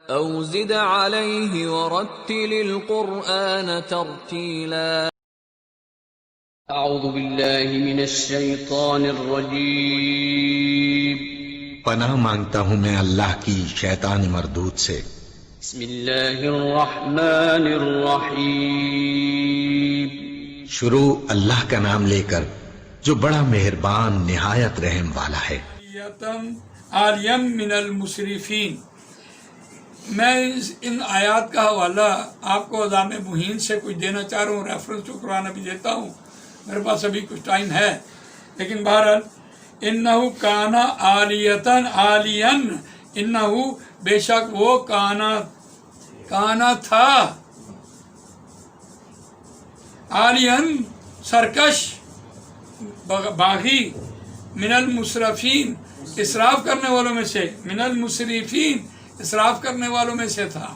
أو زد عليه ورتل القرآن ترتيلا اعوذ باللہ من الشیطان الرجیم پناہ مانگتا ہوں میں اللہ کی شیطان مردود سے۔ بسم اللہ الرحمن الرحیم شروع اللہ کا نام لے کر جو بڑا مہربان نہایت رحم والا ہے۔ عالیم من المسرفین، میں ان آیات کا حوالہ آپ کو عذاب مہین سے کچھ دینا چاہ رہا ہوں، ریفرنس ٹو قرآن ابھی دیتا ہوں، میرے پاس ابھی کچھ ٹائم ہے، لیکن بہرحال انہو کانا عالیتن عالین، انہو بے شک وہ کانا تھا عالین سرکش باغی، من المسرفین اسراف کرنے والوں میں سے، من المسرفین اسراف کرنے والوں میں سے تھا،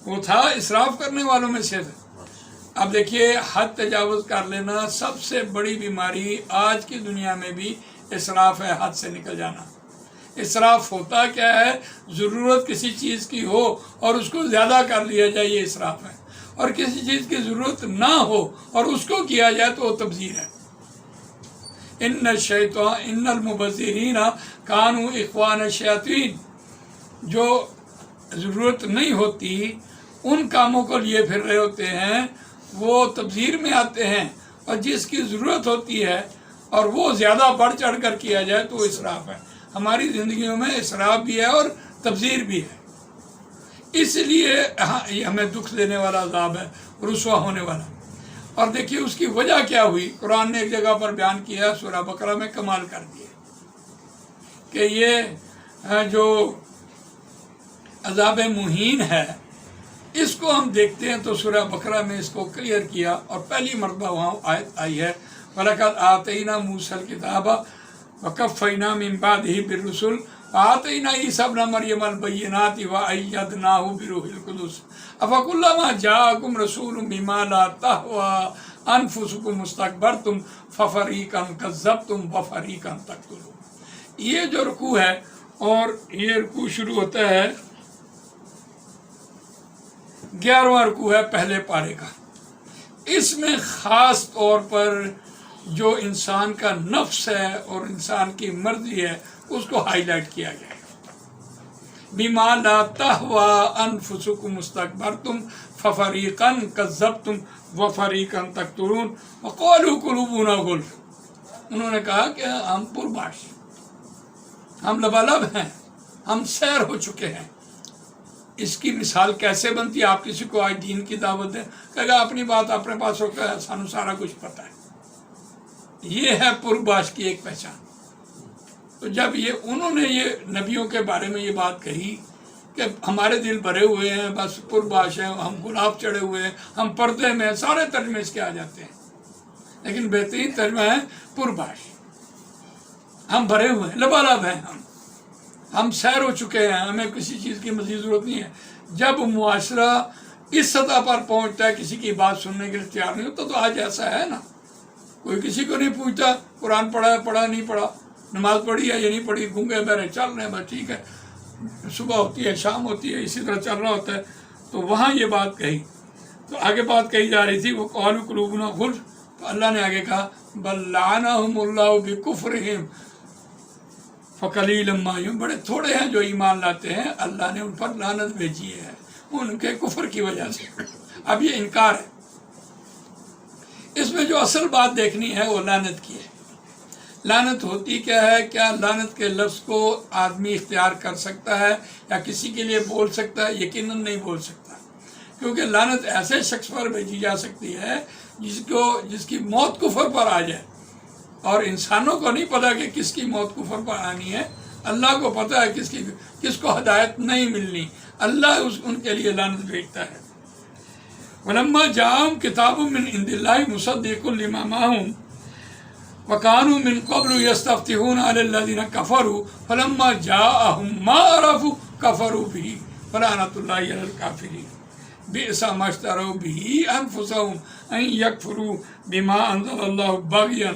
وہ تھا اسراف کرنے والوں میں سے تھا۔ اب دیکھیے، حد تجاوز کر لینا سب سے بڑی بیماری آج کی دنیا میں بھی اسراف ہے، حد سے نکل جانا۔ اسراف ہوتا کیا ہے؟ ضرورت کسی چیز کی ہو اور اس کو زیادہ کر لیا جائے، یہ اسراف ہے، اور کسی چیز کی ضرورت نہ ہو اور اس کو کیا جائے تو وہ تبذیر ہے۔ ان المبذرین کانوا اخوان الشیاطین، جو ضرورت نہیں ہوتی ان کاموں کو لیے پھر رہے ہوتے ہیں وہ تبذیر میں آتے ہیں، اور جس کی ضرورت ہوتی ہے اور وہ زیادہ بڑھ چڑھ کر کیا جائے تو اسراف ہے۔ ہماری زندگیوں میں اسراف بھی ہے اور تبذیر بھی ہے، اس لیے یہ ہمیں دکھ دینے والا عذاب ہے، رسوا ہونے والا۔ اور دیکھیے اس کی وجہ کیا ہوئی، قرآن نے ایک جگہ پر بیان کیا، سورہ بقرہ میں کمال کر دیا کہ یہ جو عذاب مہین ہے اس کو ہم دیکھتے ہیں تو سورہ بقرہ میں اس کو کلیئر کیا، اور پہلی مرتبہ وہاں آیت آئی ہے وَلَقَدْ آتَيْنَا مُوسَى الْكِتَابَ وَكَفَّيْنَا مِن بَعْدِهِ بِالرُّسُلِ وَآتَيْنَا عِيسَى ابْنَ مَرْيَمَ الْبَيِّنَاتِ وَأَيَّدْنَاهُ بِرُوحِ الْقُدُسِ أَفَكُلَّمَا جَاءَكُمْ رَسُولٌ بِمَا لَا تَهْوَىٰ أَنفُسُكُمُ اسْتَكْبَرْتُمْ فَفَرِيقًا كَذَّبْتُمْ وَفَرِيقًا تَقْتُلُونَ۔ یہ جو رکوع ہے، اور یہ رکوع شروع ہوتا ہے 11واں رکوع ہے پہلے پارے کا۔ اس میں خاص طور پر جو انسان کا نفس ہے اور انسان کی مرضی ہے اس کو ہائی لائٹ کیا گیا ہے۔ بِمَا لَا تَهْوَىٰ أَنفُسُكُمُ اسْتَكْبَرْتُمْ فَفَرِيقًا كَذَّبْتُمْ وَفَرِيقًا تَقْتُلُونَ وَقَالُوا قُلُوبُنَا غُلْفٌ، انہوں نے کہا کہ ہم پرباش، ہم لبالب ہیں، ہم سیر ہو چکے ہیں۔ اس کی مثال کیسے بنتی ہے؟ آپ کسی کو آج دین کی دعوت دیں، کہے گا اپنی بات اپنے پاس ہو کر سانو سارا کچھ پتہ ہے۔ یہ ہے پرباش کی ایک پہچان۔ تو جب انہوں نے یہ نبیوں کے بارے میں یہ بات کہی کہ ہمارے دل بھرے ہوئے ہیں، بس پرباش ہیں، ہم گلاب چڑھے ہوئے ہیں، ہم پردے میں، سارے ترجمے اس کے آ جاتے ہیں، لیکن بہترین ترجمہ ہے پرباش، ہم بھرے ہوئے ہیں، لبالب ہیں، ہم سیر ہو چکے ہیں، ہمیں کسی چیز کی مزید ضرورت نہیں ہے۔ جب معاشرہ اس سطح پر پہنچتا ہے کسی کی بات سننے کے لیے تیار نہیں ہوتا، تو آج ایسا ہے نا، کوئی کسی کو نہیں پوچھتا قرآن پڑھا ہے، پڑھا نہیں پڑھا، نماز پڑھی ہے یا نہیں پڑھی، گونگے بہرے چل رہے ہیں، بس ٹھیک ہے، صبح ہوتی ہے، شام ہوتی ہے، اسی طرح چل رہا ہوتا ہے۔ تو وہاں یہ بات کہی، تو آگے بات کہی جا رہی تھی وَقَالُوا قُلُوبُنَا غُلْفٌ، تو اللہ نے آگے کہا بَل لَعَنَهُمُ اللَّهُ بِكُفْرِهِمْ فَقَلِيلًا مَا يُؤْمِنُونَ، بڑے تھوڑے ہیں جو ایمان لاتے ہیں، اللہ نے ان پر لعنت بھیجی ہے ان کے کفر کی وجہ سے۔ اب یہ انکار ہے، اس میں جو اصل بات دیکھنی ہے وہ لعنت کی ہے۔ لعنت ہوتی کیا ہے؟ کیا لعنت کے لفظ کو آدمی اختیار کر سکتا ہے یا کسی کے لیے بول سکتا ہے؟ یقیناً نہیں بول سکتا، کیونکہ لعنت ایسے شخص پر بھیجی جا سکتی ہے جس کی موت کفر پر آ جائے، اور انسانوں کو نہیں پتا کہ کس کی موت کفر پر آنی ہے، اللہ کو پتا ہے کس کو ہدایت نہیں ملنی، اللہ ان کے لیے لعنت بھیجتا ہے۔ وَلَمَّا جَاءَهُمْ كِتَابٌ مِّنْ عِندِ اللَّهِ مُصَدِّقٌ لِّمَا مَعَهُمْ وَكَانُوا مِن قَبْلُ يَسْتَفْتِحُونَ عَلَى الَّذِينَ كَفَرُوا فَلَمَّا جَاءَهُم مَّا عَرَفُوا كَفَرُوا بِهِ فَلَعْنَةُ اللَّهِ عَلَى الْكَافِرِينَ بِئْسَ مَا اشْتَرَوْا بِهِ أَنفُسَهُمْ أَن يَكْفُرُوا بِمَا أَنزَلَ اللَّهُ بَغْيًا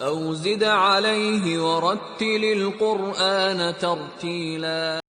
أو زد عليه ورتل القرآن ترتيلا